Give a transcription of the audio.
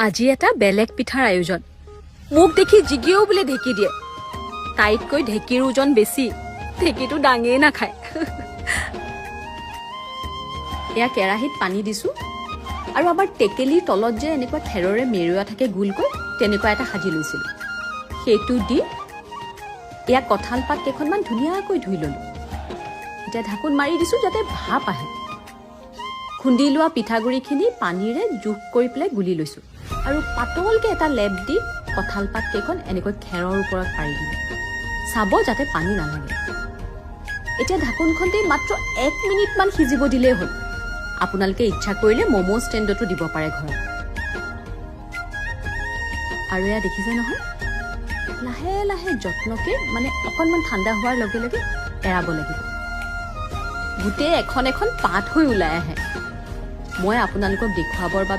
আজি এটা বেলেগ পিঠাৰ আয়োজন মোক দেখি জিগিও বোলে ঢেকি দিয়ে তাইতকৈ ঢেকিৰ ওজন বেছি ঢেকিটো ডাঙেই নাখায় এয়া কেৰাহীত পানী দিছো আৰু আমাৰ টেকেলিৰ তলত যে এনেকুৱা খেৰৰে মেৰুৱা থাকে গোলকৈ তেনেকুৱা এটা সাজি লৈছিল সেইটো দি এয়া কঁঠাল পাত কেইখনমান ধুনীয়াকৈ ধুই ললো এতিয়া ঢাকোন মাৰি দিছো যাতে ভাপ আহে খুন্দি লোৱা পিঠাগুড়িখিনি পানীৰে জোখ কৰি পেলাই গুলি লৈছো আৰু পাতলকে এটা লেপ দি কঁঠাল পাত কেইখন এনেকৈ খেৰৰ ওপৰত পাৰি দিলো চাব যাতে পানী নালাগে এতিয়া ঢাকোনখন দি মাত্ৰ 1 মিনিট মান সিজিব দিলেই হ'ল আপোনালোকে ইচ্ছা কৰিলে মমো ষ্টেণ্ডতো দিব পাৰে ঘৰত আৰু এয়া দেখিছে নহয় লাহে লাহে যত্নকে মানে অকণমান ঠাণ্ডা হোৱাৰ লগে লগে এৰাব লাগিব গোটেই এখন এখন পাত হৈ ওলাই আহে মই আপোনালোকক দেখুৱাবৰ বাবে